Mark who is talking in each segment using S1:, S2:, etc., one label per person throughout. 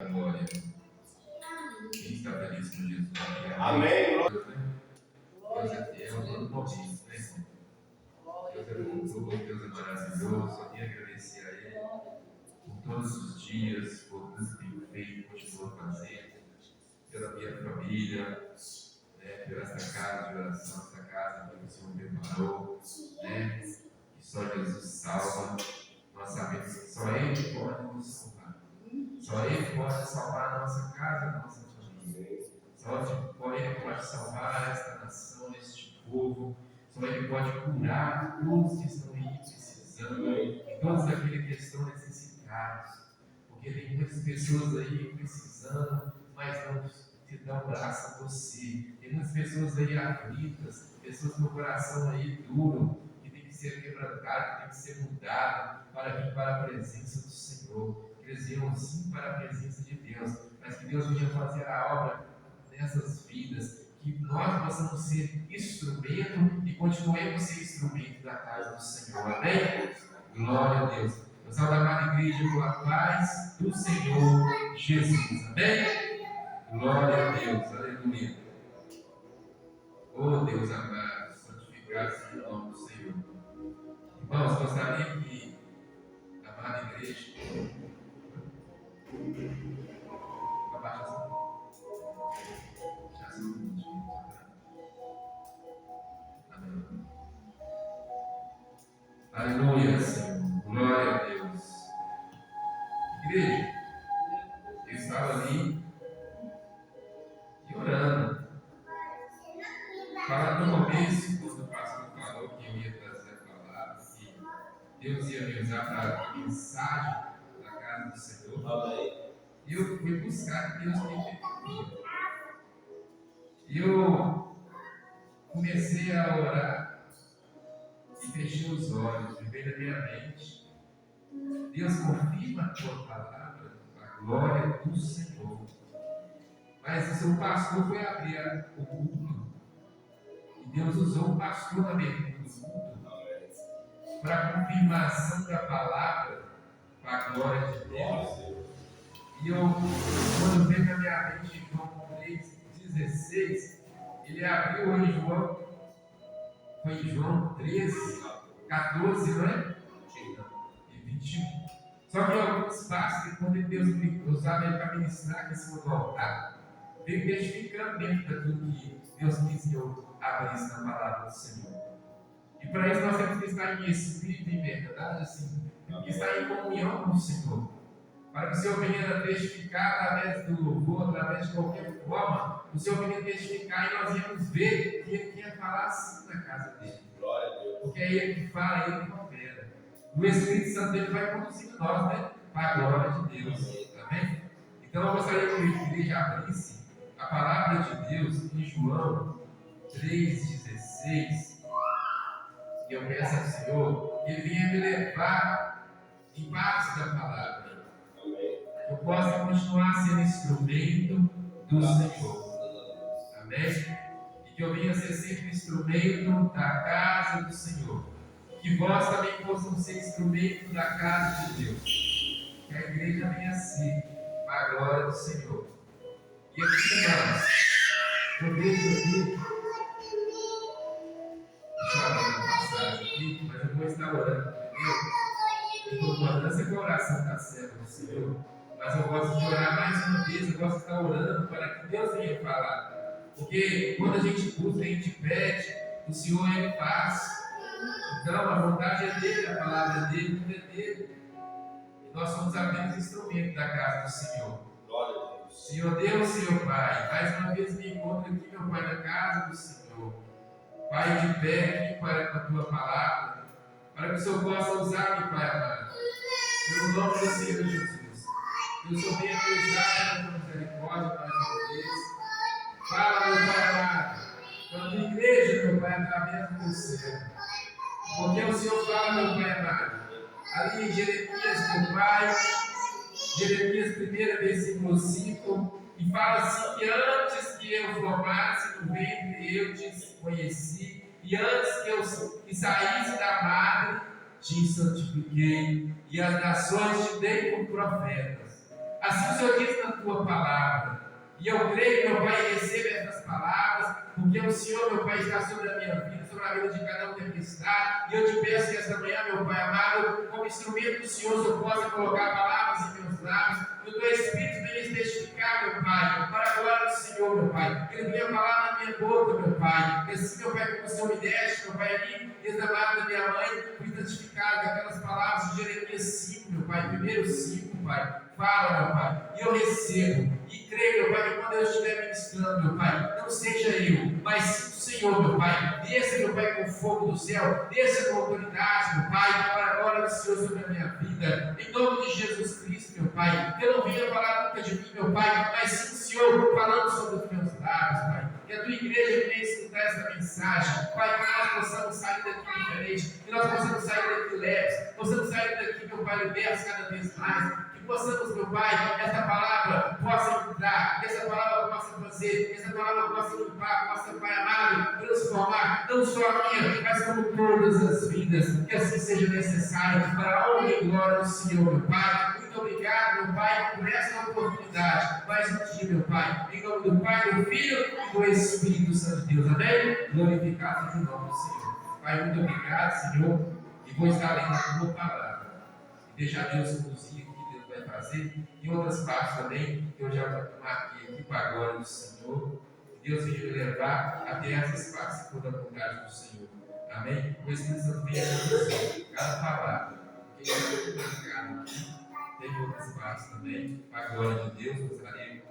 S1: glória. Quem está feliz com Jesus?
S2: Amém.
S1: Deus é fiel a todo momento, né? Deus é bondoso, Deus é maravilhoso. Só queria agradecer a Ele por todos os dias, por tudo que tem feito, continua fazendo, pela minha família, né? Por esta casa de oração, esta casa que o Senhor preparou, né? Que só Jesus salva. Nós sabemos que só Ele pode nos salvar. Só Ele pode salvar a nossa casa, a nossa família. Só Ele pode salvar esta nação, este povo. Só Ele pode curar todos que estão aí precisando, e todos aqueles que estão necessitados. Porque tem muitas pessoas aí precisando, mas não te dão braço a você. Tem muitas pessoas aí aflitas, pessoas com o coração aí duro, que tem que ser quebrantado, que tem que ser mudado para vir para a presença do Senhor. Que eles iam sim para a presença de Deus, mas que Deus venha fazer a obra nessas vidas, que nós possamos ser instrumento e continuemos a ser instrumento da casa do Senhor. Amém? Glória a Deus. Eu saúdo a amada igreja com a paz do Senhor Jesus. Amém? Glória a Deus. Aleluia. Oh Deus amado, santificado seja o nome do Senhor. Irmãos, gostaria que a amada igreja abaixa essa mão. Amém. Aleluia, Senhor. Glória a Deus. Igreja, eu estava ali e orando. Falando no começo, quando o pastor falou que eu ia trazer a palavra, que Deus ia me usar para a mensagem da casa do Senhor. E eu fui buscar Deus me permitiu. E eu comecei a orar e fechei os olhos, me veio na minha mente. Deus confirma a tua palavra, a glória do Senhor. Mas o seu pastor foi abrir o culto. E Deus usou o pastor na abertura do culto para a confirmação da palavra, para a glória de Deus. E eu, quando veio na minha mente João 3,16, ele abriu em João, foi em João 13, 14, não é? E 21. Só que em alguns espaços, quando Deus usava ele para ministrar em cima do altar, veio testificando dentro daquilo que Deus quis que eu abrisse na palavra do Senhor. E para isso nós temos que estar em espírito e em verdade, assim, temos que estar em comunhão com o Senhor. Para que o Senhor venha testificar através do louvor, através de qualquer forma, o Senhor venha testificar e nós iremos ver que Ele quer falar assim na casa dele.
S2: Glória a Deus.
S1: Porque é Ele que fala, é Ele que opera. O Espírito Santo dele vai conduzindo nós, né? Para a glória de Deus. Amém? Então eu gostaria que a igreja abrisse a palavra de Deus em João 3,16. E eu peço ao Senhor que Ele venha me levar embaixo da palavra. Eu possa continuar sendo instrumento do Senhor. Amém? E que eu venha ser sempre instrumento da casa do Senhor. Que vós também possam ser instrumento da casa de Deus. Que a igreja venha ser para a glória do Senhor. E aqui, irmãos, eu vejo aqui. Deixa eu abrir uma passagem aqui, mas eu vou estar orando primeiro. Em concordância com a oração da serva do Senhor. Mas eu gosto de orar mais uma vez, eu gosto de estar orando para que Deus venha falar. Porque quando a gente busca, a gente pede, o Senhor Ele faz. Então a vontade é dele, a palavra é dele, tudo é dele. E nós somos apenas instrumentos da casa do Senhor.
S2: Glória a Deus.
S1: Senhor Deus, Senhor Pai, mais uma vez me encontro aqui, meu Pai, na casa do Senhor. Pai, de pé aqui para a tua palavra, para que o Senhor possa usar-me, Pai amado. Pelo nome do Senhor Jesus. Que o Senhor venha me usar pela tua misericórdia mais uma vez. Fala, meu Pai amado, para a tua igreja, meu Pai, através do teu servo. Porque o Senhor fala, meu Pai amado, ali em Jeremias, meu Pai, Jeremias 1, versículo 5, e fala assim: que antes que eu formasse no ventre eu te conheci, e antes que saísse da madre te santifiquei, e as nações te dei por profetas. Assim o Senhor diz na tua palavra. E eu creio, meu Pai, receba essas palavras, porque o Senhor, meu Pai, está sobre a minha vida, sobre a vida de cada um que aqui está. E eu te peço que esta manhã, meu Pai amado, como instrumento do Senhor, eu possa colocar palavras em meus lábios, que o teu Espírito venha testificar, meu Pai, para a glória do Senhor, meu Pai. Que ele venha falar na minha boca, meu Pai. Que assim, meu Pai, como o Senhor me deste, meu Pai, ali, desde a barra da minha mãe, fui testificado com aquelas palavras de Jeremias 5, meu Pai, primeiro 5, Pai. Fala, meu Pai, e eu recebo. E creio, meu Pai, que quando eu estiver ministrando, meu Pai, não seja eu, mas sim o Senhor, meu Pai. Desça, meu Pai, com o fogo do céu, desça com autoridade, meu Pai, para a glória do Senhor sobre a minha vida. Em nome de Jesus Cristo, meu Pai, que eu não venha falar nunca de mim, meu Pai, mas sim o Senhor falando sobre os meus lábios, Pai. Que a tua igreja venha escutar essa mensagem, Pai, que nós possamos sair daqui diferente, que nós possamos sair daqui leves, possamos sair daqui, meu Pai, libertos cada vez mais. Possamos, meu Pai, essa palavra possa entrar, que essa palavra possa fazer, que essa palavra possa limpar, possa, Pai amado, transformar, não só a minha, mas como todas as vidas, que assim seja necessário, para a honra e glória do Senhor, meu Pai. Muito obrigado, meu Pai, por essa oportunidade, mais um dia, meu Pai, em nome do Pai, do Filho e do Espírito Santo de Deus, amém? Glorificado seja o nome do Senhor. Pai, muito obrigado, Senhor, e vou estar lendo a tua palavra, e deixar Deus conduzir fazer, e outras partes também, que eu já marquei aqui para a glória do Senhor. Que Deus venha me levar até essas partes, se for da vontade do Senhor. Amém? O Espírito Santo venha conduzir cada palavra. Que eu marcado aqui, tem outras partes também, para a glória de Deus. Gostaria que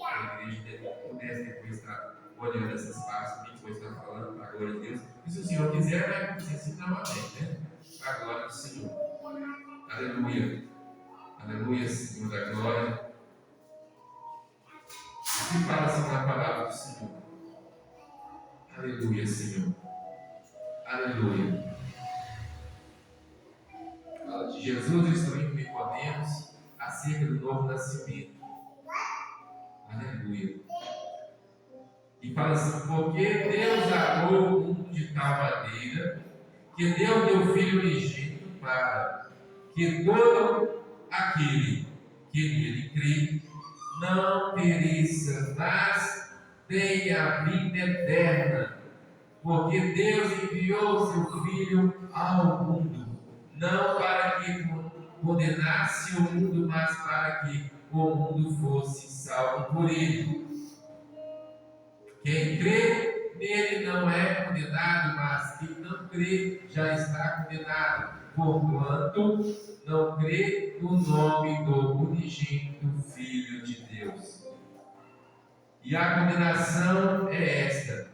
S1: a igreja pudesse depois estar olhando essas partes, também depois estar falando para a glória de Deus. E se o Senhor quiser, vai acontecer assim novamente, né? Para a glória do Senhor. Aleluia. Aleluia, Senhor da glória. O que fala assim na palavra do Senhor? Aleluia, Senhor. Aleluia. Fala de Jesus instruindo Nicodemos acerca do novo nascimento. Aleluia. E fala assim: porque Deus amou o mundo de tal maneira que deu teu Filho unigênito para que todo aquele que nele crê não pereça, mas tenha a vida eterna. Porque Deus enviou seu Filho ao mundo, não para que condenasse o mundo, mas para que o mundo fosse salvo por ele. Quem crê nele não é condenado, mas quem não crê já está condenado, porquanto não crê no nome do unigênito Filho de Deus. E a condenação é esta: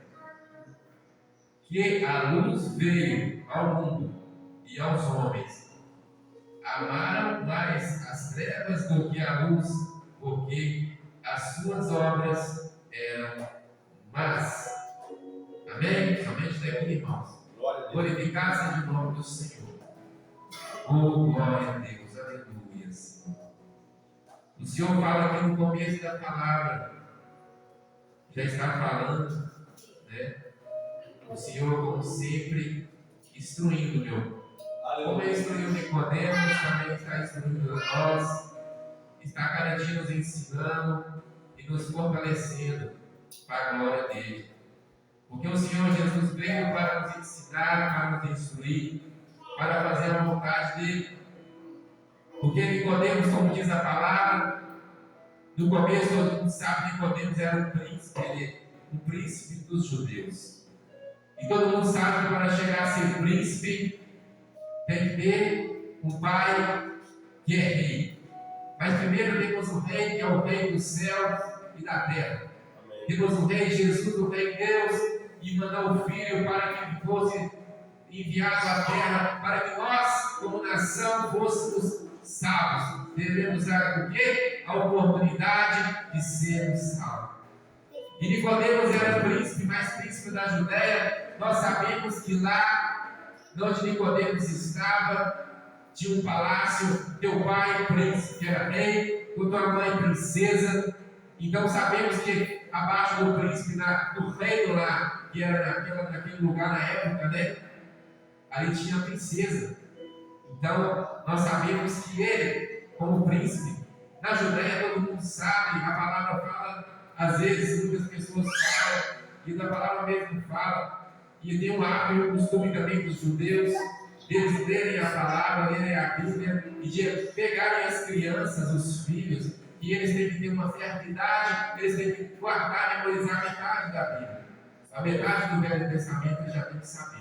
S1: que a luz veio ao mundo e aos homens amaram mais as trevas do que a luz, porque as suas obras eram más. Amém? Somente daqui, irmãos. Glorificado seja o nome do Senhor. Oh, glória a Deus, aleluia, Senhor. O Senhor fala aqui no começo da palavra, já está falando, né? O Senhor, como sempre, instruindo, meu. Como Ele instruiu Nicodemos, também está instruindo nós, está cada dia nos ensinando e nos fortalecendo para a glória dele. Porque o Senhor Jesus veio para nos ensinar, para nos instruir, para fazer a vontade dele. Porque Nicodemos, como diz a palavra, no começo todo mundo sabe que Nicodemos era um príncipe, ele, um príncipe dos judeus. E todo mundo sabe que para chegar a ser príncipe tem que ter um pai que é rei. Mas primeiro temos o rei que é o rei do céu e da terra. Amém. Temos o rei Jesus, o rei Deus, e mandou o Filho para que fosse enviado à terra, para que nós, como nação, fôssemos salvos. Devemos o quê? A oportunidade de sermos salvos. E Nicodemos era príncipe, mas príncipe da Judéia. Nós sabemos que lá onde Nicodemos estava, tinha um palácio, teu pai príncipe era rei, tua mãe princesa. Então sabemos que abaixo do príncipe, do reino lá, que era naquele lugar na época, né? Ali tinha a princesa. Então nós sabemos que ele, como príncipe, Na Judéia todo mundo sabe, a palavra fala, às vezes muitas pessoas falam, e da palavra mesmo fala, e tem um hábito e um costume também dos judeus, deles lerem a palavra, lerem a Bíblia, e de pegarem as crianças, os filhos, e eles têm que ter uma certa idade, eles têm que guardar, memorizar metade da Bíblia. A metade do Velho Testamento eles já tem que saber.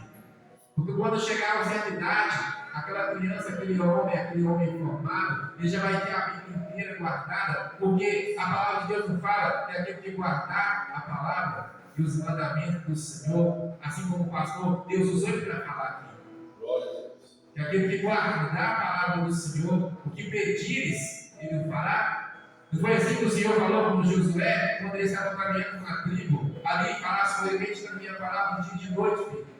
S1: Porque quando chegar a certa idade, aquela criança, aquele homem formado, ele já vai ter a Bíblia inteira guardada, porque a palavra de Deus não fala que aquele que guardar a palavra e os mandamentos do Senhor, assim como o pastor, Deus usou ele para falar aqui.
S2: Glória a Deus.
S1: Que aquele que guardar a palavra do Senhor, o que pedires, ele o fará. Não foi assim que o Senhor falou com Josué, quando ele estava caminhando com a tribo, ali falasse solenemente da minha palavra de dia e de noite, filho.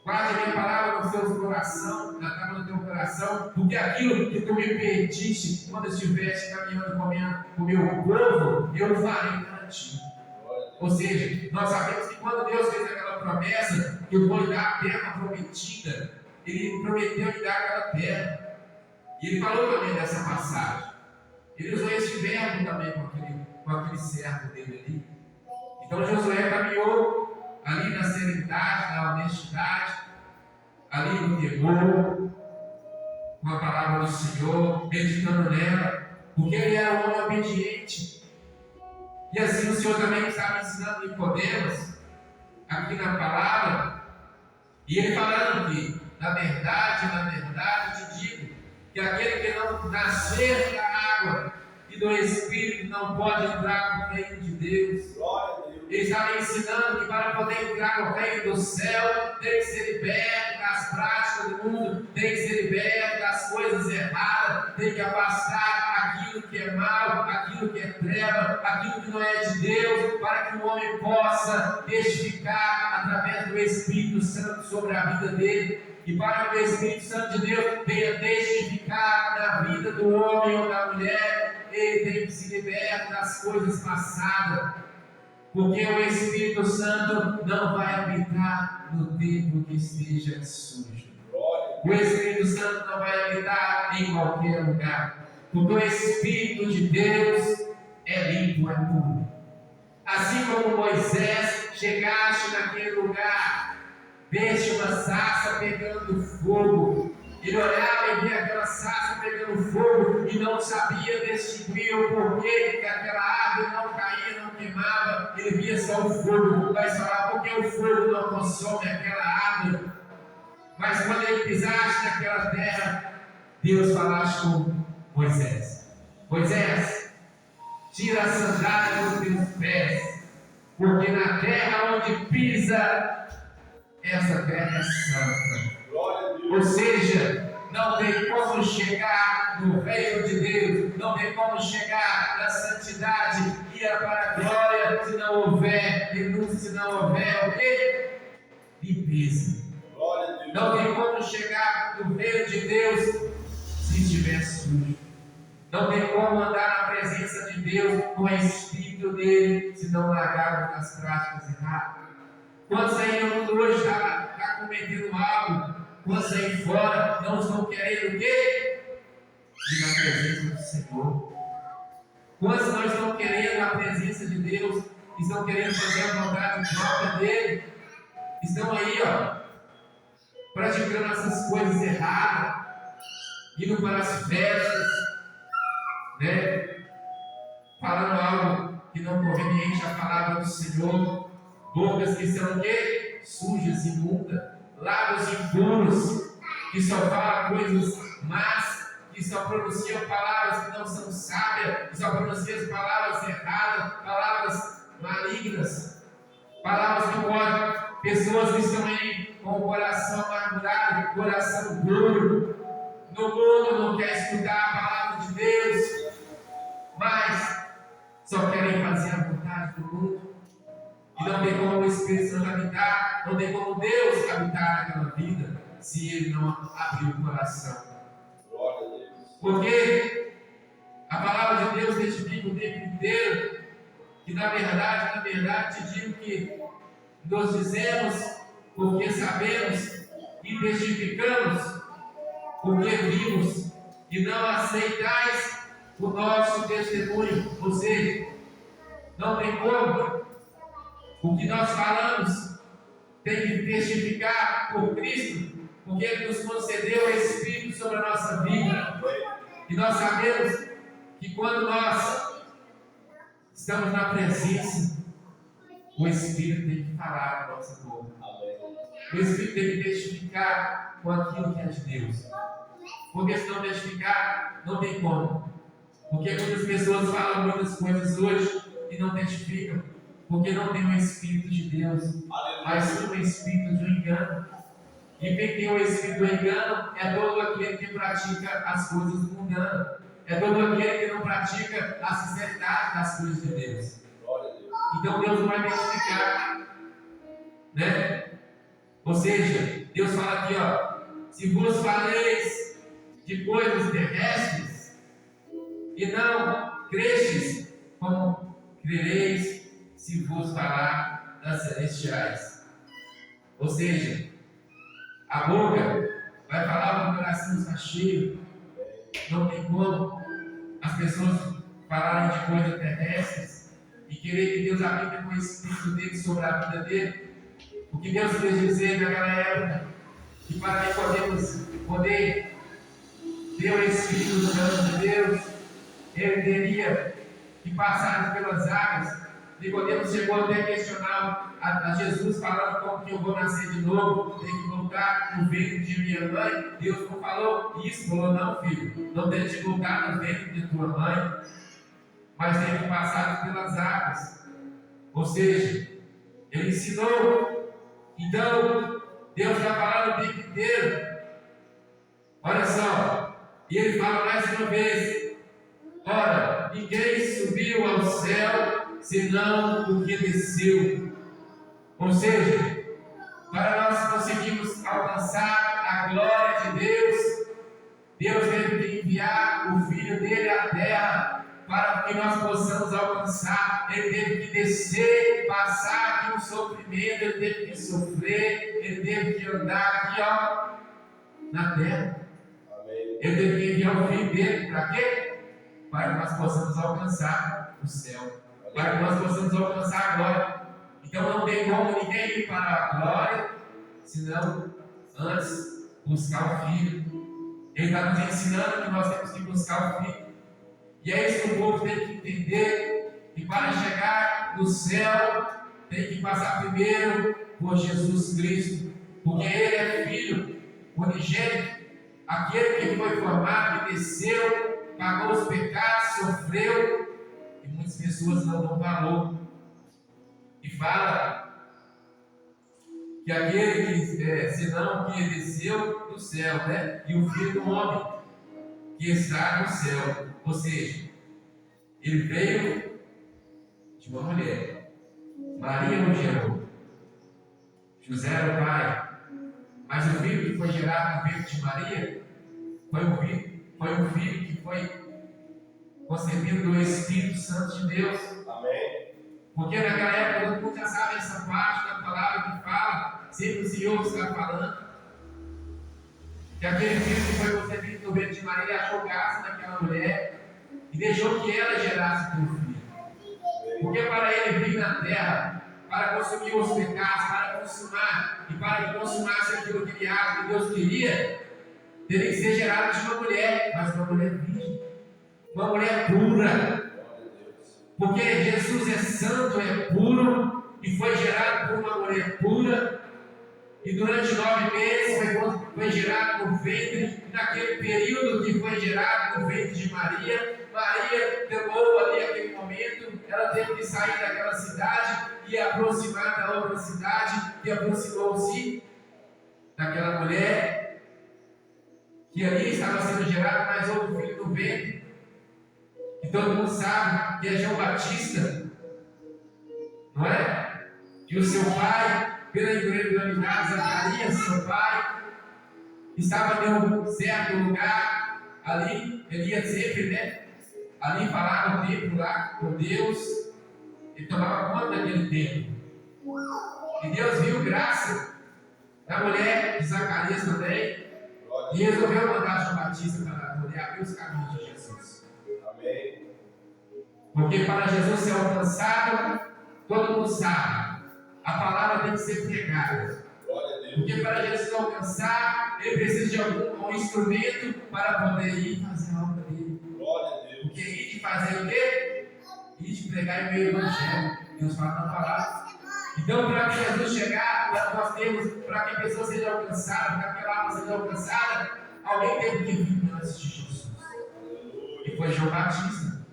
S1: Guarde a minha palavra no seu coração, na tábua do teu coração, porque aquilo que tu me pediste quando estiveste caminhando com o meu povo, eu farei para ti. Ou seja, nós sabemos que quando Deus fez aquela promessa, que eu vou lhe dar a terra prometida, Ele prometeu lhe dar aquela terra. E Ele falou também dessa passagem. Ele usou esse verbo também com aquele servo dele ali. Então Josué caminhou ali na serenidade, na honestidade, ali no temor, com a palavra do Senhor, meditando nela, porque ele era um homem obediente. E assim o Senhor também estava ensinando Nicodemos, aqui na palavra, e ele falando que, na verdade te digo, que aquele que não nascer da água e do Espírito não pode entrar no reino de Deus.
S2: Glória a Deus.
S1: Ele estava ensinando que para poder entrar no reino do céu, tem que ser liberto das práticas do mundo, tem que ser liberto das coisas erradas, tem que afastar aquilo que é mal, aquilo que é treva, aquilo que não é de Deus, para que o homem possa testificar através do Espírito Santo sobre a vida dele. E para que o Espírito Santo de Deus venha testificar na vida do homem ou da mulher, ele tem que se libertar das coisas passadas. Porque o Espírito Santo não vai habitar no templo que esteja sujo. O Espírito Santo não vai habitar em qualquer lugar. Porque o Espírito de Deus é limpo, é puro. Assim como Moisés chegaste naquele lugar, veste uma sarça pegando fogo. Ele olhava e via aquela sarça pegando fogo e não sabia distinguir o porquê que aquela árvore não caía, não queimava. Ele via só o fogo, mas falava, por que o fogo não consome aquela árvore? Mas quando ele pisaste naquela terra, Deus falaste com Moisés: Moisés, tira a sandália dos teus pés, porque na terra onde pisa, essa terra é santa. Ou seja, não tem como chegar no reino de Deus, não tem como chegar na santidade e para a glória se não houver renúncia, se não houver o quê? Limpeza. Não tem como chegar no reino de Deus se estiver sujo. Não tem como andar na presença de Deus com o Espírito dele se não largar das práticas erradas. Quantos aí no mundo hoje está cometendo algo? Quantos aí fora não estão querendo o quê? Ir na presença do Senhor. Quantos não estão querendo a presença de Deus? Estão querendo fazer a vontade própria dele? Estão aí, praticando essas coisas erradas, indo para as festas, né? Falando algo que não conveniente à palavra do Senhor. Bocas que são o quê? Sujas, imundas. Lábios impuros, que só falam coisas más, que só pronunciam palavras que não são sábias, que só pronunciam palavras erradas, palavras malignas, palavras que podem. Pessoas que estão aí com o coração amargurado, coração duro. No mundo não quer escutar a palavra de Deus, mas só querem fazer a vontade do mundo. E não tem como o Espírito Santo habitar, não tem como Deus habitar naquela vida, se ele não abrir o coração. Porque a palavra de Deus testifica o tempo inteiro que na verdade te digo que nós dizemos porque sabemos e testificamos porque vimos e não aceitais o nosso testemunho. Ou seja, não tem como. O que nós falamos tem que testificar por Cristo, porque Ele nos concedeu o Espírito sobre a nossa vida. E nós sabemos que quando nós estamos na presença, o Espírito tem que falar na nossa boca. O Espírito tem que testificar com aquilo que é de Deus. Porque se não testificar, não tem como. Porque muitas pessoas falam muitas coisas hoje e não testificam, porque não tem o Espírito de Deus, mas sim o Espírito do engano. E quem tem o Espírito do engano é todo aquele que pratica as coisas do engano. É todo aquele que não pratica a sinceridade das coisas de Deus. Então Deus não vai testificar, né? Ou seja, Deus fala aqui, se vos faleis de coisas terrestres e não crestes, como crereis se vos falar das celestiais? Ou seja, a boca vai falar, o coração está cheio. Não tem como as pessoas falarem de coisas terrestres e querer que Deus habite com o Espírito dele sobre a vida dele. O que Deus quis dizer naquela época, que para que podemos poder ter o Espírito Santo de Deus, ele teria que passar pelas águas. Nicodemos chegou até a questionar a Jesus, falando como que eu vou nascer de novo, tenho que voltar no ventre de minha mãe. Deus não falou isso, falou: não, filho, não tem que voltar no ventre de tua mãe, mas tem que passar pelas águas. Ou seja, ele ensinou. Então, Deus está falando o tempo inteiro. Olha só, e ele fala mais uma vez: ora, ninguém subiu ao céu senão o que desceu. Ou seja, para nós conseguirmos alcançar a glória de Deus, Deus teve que enviar o Filho dele à terra para que nós possamos alcançar. Ele teve que descer, passar aqui um sofrimento, ele teve que sofrer, ele teve que andar aqui na terra. Ele teve que enviar o Filho dele para quê? Para que nós possamos alcançar o céu, para que nós possamos alcançar a glória. Então não tem como ninguém ir para a glória, senão antes buscar o Filho. Ele está nos ensinando que nós temos que buscar o Filho. E é isso que o povo tem que entender, que para chegar no céu tem que passar primeiro por Jesus Cristo, porque Ele é Filho unigênito, aquele que foi formado, que desceu, pagou os pecados, sofreu, e muitas pessoas não dão valor. E fala que aquele que, senão que desceu do céu, né? E o Filho do Homem que está no céu. Ou seja, ele veio de uma mulher. Maria o gerou. José era o pai. Mas o filho que foi gerado no ventre de Maria foi um filho que foi concebido do Espírito Santo de Deus. Amém. Porque naquela época todo mundo já sabe essa parte da palavra que fala, sempre o Senhor está falando, que aquele filho que foi concebido no ventre de Maria achou graça naquela mulher e deixou que ela gerasse o filho. Porque para ele vir na terra, para consumir os pecados, para consumar, e para que consumasse aquilo que Deus queria, teria que ser gerado de uma mulher, mas uma mulher virgem, uma mulher pura. Porque Jesus é santo, é puro, e foi gerado por uma mulher pura, e durante 9 meses foi gerado no ventre, e naquele período que foi gerado no ventre de Maria, Maria tomou ali aquele momento, ela teve que sair daquela cidade e aproximar da outra cidade, e aproximou-se daquela mulher, que ali estava sendo gerado mais outro filho no ventre, que todo mundo sabe que é João Batista, não é? Que o seu pai, pela incredulidade, Zacarias, seu pai, estava em um certo lugar ali, ele ia sempre, né? Ali falar no templo lá com Deus, ele tomava conta daquele templo. E Deus viu graça na mulher de Zacarias também, e resolveu mandar João Batista para poder abrir os caminhos de Jesus. Amém. Porque para Jesus ser alcançado, todo mundo sabe, a palavra tem que ser pregada. Porque para Jesus alcançar, ele precisa de algum instrumento para poder ir fazer a obra dele. Porque ir de fazer o quê? Ir de pregar em meio ao evangelho. Deus fala na palavra. Então, para que Jesus chegar, nós temos, para que a pessoa seja alcançada, para que aquela alma seja alcançada, alguém teve que vir antes de Jesus. E foi João Batista.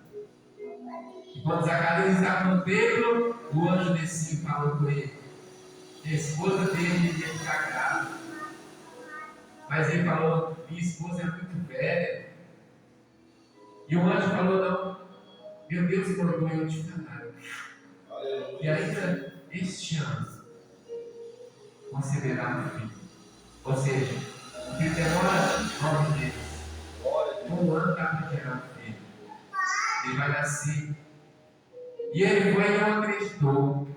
S1: E quando Zacarias estava no templo, o anjo desceu e falou com ele. A esposa dele ia ficar grávida. Mas ele falou: minha esposa é muito velha. E o anjo falou: não, meu Deus mandou eu te falar. E ainda este ano conceberá um filho. Ou seja, o filho demora 9 meses. Um ano para gerar um filho. Ele vai nascer. E ele foi e não acreditou.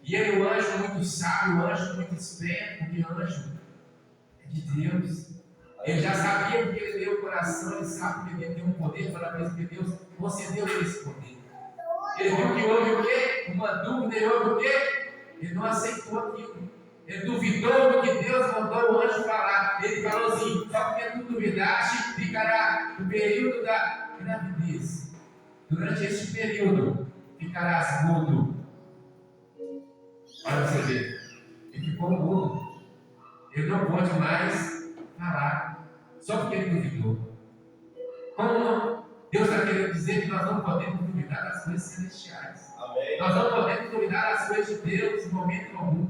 S1: E ele, o anjo muito sábio, o anjo muito esperto, porque o anjo é de Deus. Ele já sabia porque ele deu o coração, ele sabe que ele tem um poder para isso, que Deus concedeu esse poder. Ele viu que houve o quê? Uma dúvida, ele houve o quê? Ele não aceitou aquilo. Ele duvidou do que Deus mandou o anjo falar. Ele falou assim: só porque tu duvidaste, ficará no período da gravidez. Durante este período, ficarás mudo. Olha você ver. Ele ficou mudo. Ele não pode mais falar. Só porque ele duvidou. Como não? Deus está querendo dizer que nós não podemos duvidar das coisas celestiais. Amém. Nós não podemos duvidar das coisas de Deus em momento algum.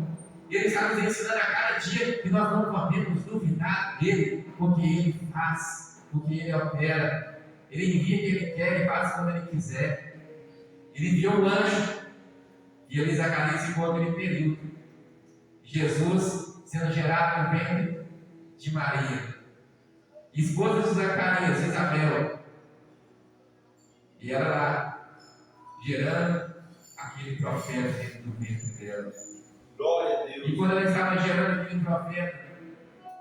S1: E Ele está nos ensinando a cada dia que nós não podemos duvidar dele, porque Ele faz, porque Ele opera. Ele envia quem Ele quer e faz quando Ele quiser. Ele enviou um anjo e ele Zacarias ficou aquele período. Jesus sendo gerado no ventre de Maria, esposa de Zacarias, Isabel. E ela lá, gerando aquele profeta dentro do ventre dela. Glória a Deus. E quando ela estava gerando aquele profeta,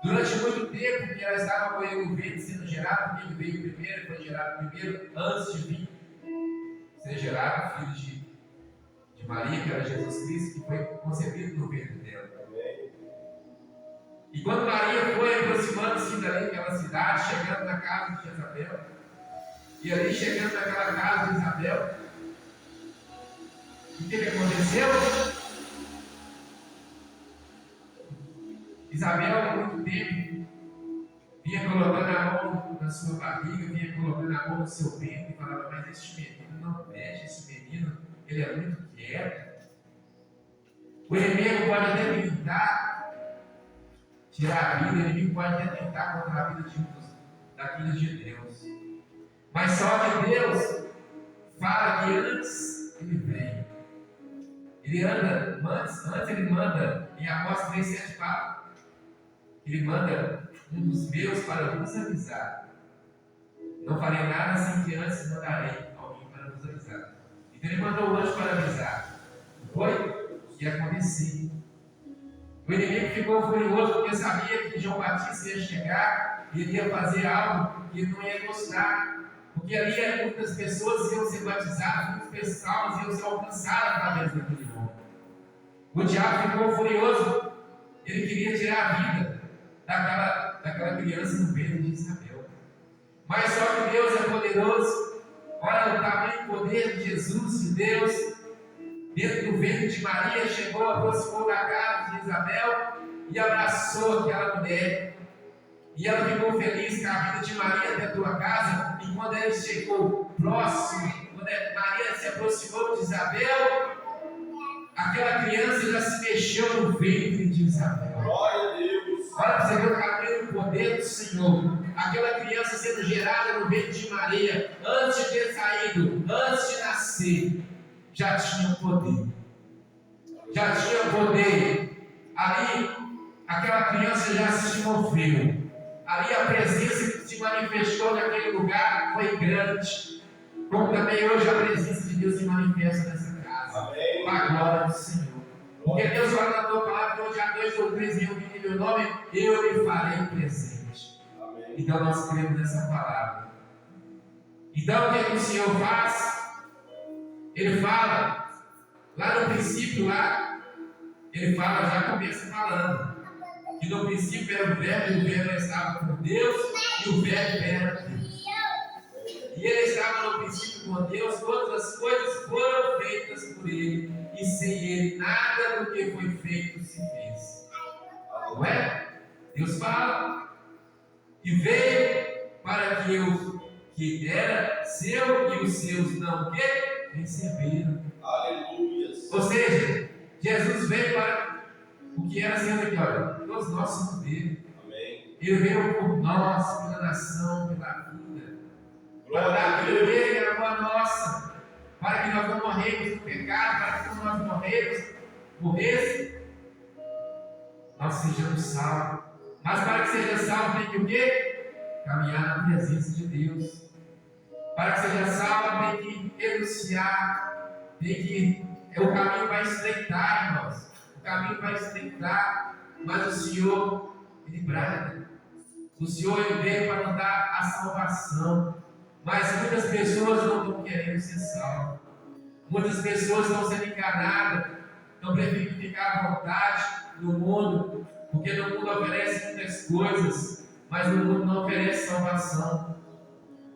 S1: durante muito tempo que ela estava com ele no ventre sendo gerado, porque ele veio primeiro, foi gerado primeiro, antes de vir ser gerado, filho de Maria, que era Jesus Cristo, que foi concebido no ventre dela. Amém. E quando Maria foi aproximando-se dali, aquela cidade, chegando na casa de Isabel, e ali chegando naquela casa de Isabel, o que aconteceu? Isabel, há muito tempo, vinha colocando a mão na sua barriga, vinha colocando a mão no seu peito e falava: mas este menino não mexe, esse menino, ele é muito quieto. O inimigo pode até tentar tirar a vida, o inimigo pode até tentar contra a vida daqueles de Deus. Mas só que Deus fala que antes ele vem. Ele anda, antes ele manda, em Amós 3,7 fala, ele manda um dos meus para vos avisar. Não farei nada sem que antes mandarei alguém para vos avisar. Então ele mandou o anjo para avisar. Foi? E aconteceu. O inimigo ficou furioso porque sabia que João Batista ia chegar e ele ia fazer algo que ele não ia gostar. Porque ali muitas pessoas iam ser batizadas, muitas almas iam ser alcançadas através daquele homem. O diabo ficou furioso. Ele queria tirar a vida daquela criança no ventre de Isabel. Mas só que Deus é poderoso. Olha o tamanho e poder de Jesus, de Deus. Dentro do ventre de Maria, chegou, aproximou da casa de Isabel e abraçou aquela mulher. E ela ficou feliz com a vida de Maria dentro da casa. E quando ele chegou próximo, quando Maria se aproximou de Isabel, aquela criança já se mexeu no ventre de Isabel. Glória a Deus. Olha para você ver o caminho do poder do Senhor. Aquela criança sendo gerada no ventre de Maria, antes de ter saído, antes de nascer, já tinha poder. Já tinha poder. Ali, aquela criança já se moveu. Ali a presença que se manifestou naquele lugar foi grande. Como também hoje a presença de Deus se manifesta nessa casa. Amém. Com a glória do Senhor. Porque Deus fala na tua palavra que onde há 2 ou 3 reunidos em meu nome, eu lhe farei presente. Amém. Então nós cremos nessa palavra. Então o que o Senhor faz? Ele fala, lá no princípio, ele fala, já começa falando, que no princípio era o verbo, e o verbo estava com Deus, e o verbo era Deus. E ele estava no princípio com Deus, todas as coisas foram feitas por ele, e sem ele nada do que foi feito se fez. Não é? Deus fala, e veio para que o que era seu e os seus não que receberam.
S2: Aleluia.
S1: Ou seja, Jesus veio para o que era sendo aqui, olha, todos nós somos dele.
S2: Amém.
S1: Ele veio por nós, pela nação, pela vida, para dar aquilo dele que era boa nossa, para que nós não morremos no pecado, para que quando nós morresse, nós sejamos salvos. Mas para que seja salvo tem que o quê? Caminhar na presença de Deus. Para que seja salvo tem que renunciar, tem que... O caminho vai estreitar, irmãos. O caminho vai estreitar, mas o Senhor, Ele brada. O Senhor, Ele veio para nos dar a salvação. Mas muitas pessoas não estão querendo ser salvas. Muitas pessoas estão sendo enganadas, estão preferindo ficar à vontade no mundo, porque no mundo oferece muitas coisas, mas no mundo não oferece salvação.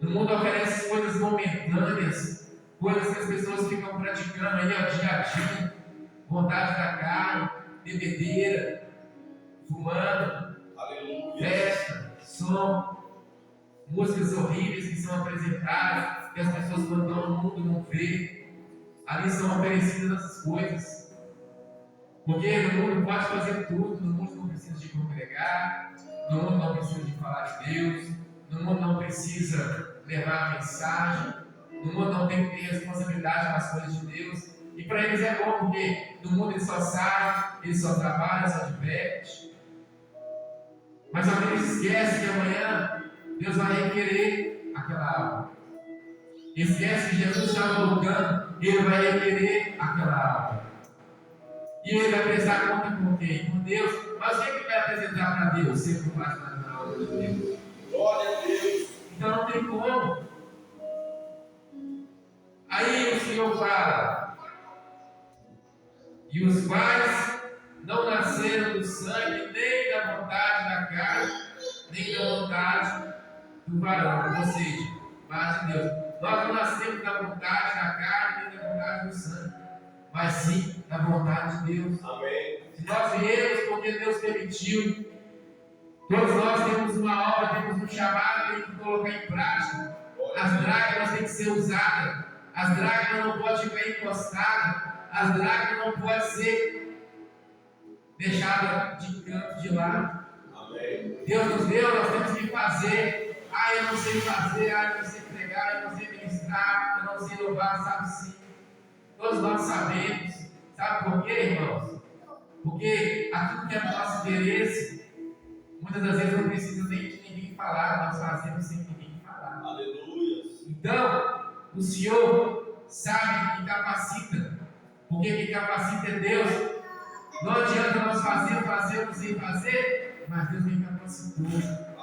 S1: No mundo oferece coisas momentâneas, coisas que as pessoas ficam praticando aí ao dia a dia, vontade da carne, bebedeira, fumando, festa, som, músicas horríveis que são apresentadas, que as pessoas quando estão no mundo não vê. Ali são oferecidas essas coisas. Porque no mundo pode fazer tudo, no mundo não precisa de congregar, no mundo não precisa de falar de Deus, no mundo não precisa levar a mensagem, no mundo não tem que ter responsabilidade nas coisas de Deus. E para eles é bom, porque no mundo eles só saem, eles só trabalham, só divertem. Mas alguém esquece que amanhã Deus vai requerer aquela alma. Esquece que Jesus está voltando, Ele vai requerer aquela alma. E Ele vai prestar conta com quem? Com Deus. Mas o que Ele vai apresentar para Deus? Sempre faz na obra de Deus.
S2: Glória a Deus.
S1: Então não tem como. Aí o Senhor fala: e os quais não nasceram do sangue, nem da vontade da carne, nem da vontade do varão. Ou seja, paz de Deus. Nós não nascemos da vontade da carne, nem da vontade do sangue, mas sim da vontade de Deus.
S2: Amém.
S1: Se nós viemos porque Deus permitiu, todos nós temos uma obra, temos um chamado, temos que colocar em prática. As dracmas têm que ser usadas, as dracmas não podem ficar encostadas, as dracmas não podem ser deixadas de canto, de lado.
S2: Amém.
S1: Deus nos deu, nós temos que fazer. Eu não sei fazer, eu não sei pregar, eu não sei ministrar, eu não sei louvar, sabe sim. Todos nós sabemos. Sabe por quê, irmãos? Porque aquilo que é do nosso interesse, muitas das vezes não precisa nem de ninguém falar, nós fazemos sem ninguém falar.
S2: Aleluia.
S1: Então, o Senhor sabe que capacita, porque quem capacita é Deus. Não adianta nós fazermos sem fazer, mas Deus me capacitou.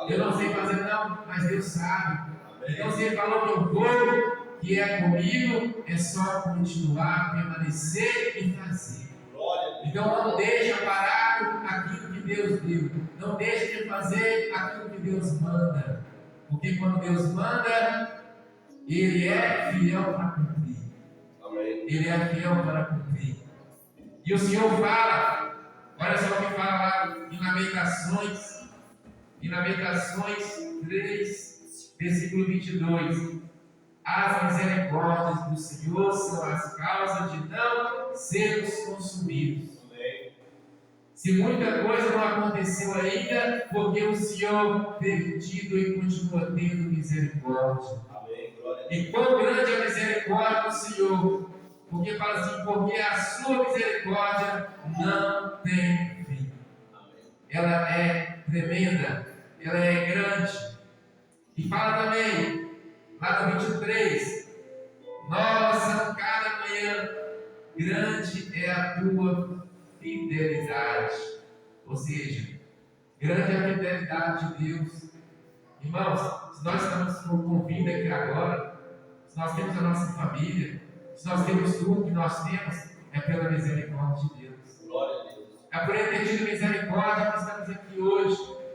S1: Eu não sei fazer não, mas Deus sabe. Então se Ele falou que eu vou, que é comigo, é só continuar, permanecer e fazer. Então não deixa parado aquilo que Deus deu. Não deixe de fazer aquilo que Deus manda. Porque quando Deus manda, Ele é fiel para cumprir.
S2: Amém.
S1: Ele é fiel para cumprir. E o Senhor fala, olha só o que fala lá em Lamentações 3, versículo 22. As misericórdias do Senhor são as causas de não sermos consumidos.
S2: Amém.
S1: Se muita coisa não aconteceu ainda, porque o Senhor teve tido e continua tendo misericórdia.
S2: Amém. Glória a Deus.
S1: E quão grande é a misericórdia do Senhor, porque fala assim, porque a sua misericórdia não tem fim. Ela é tremenda, ela é grande. E fala também, lá no 23, nossa, cada manhã, grande é a tua fidelidade. Ou seja, grande é a fidelidade de Deus. Irmãos, se nós estamos com vida aqui agora, se nós temos a nossa família, Se nós temos tudo que nós temos, é pela misericórdia de Deus.
S2: Glória a Deus.
S1: É por ele ter tido misericórdia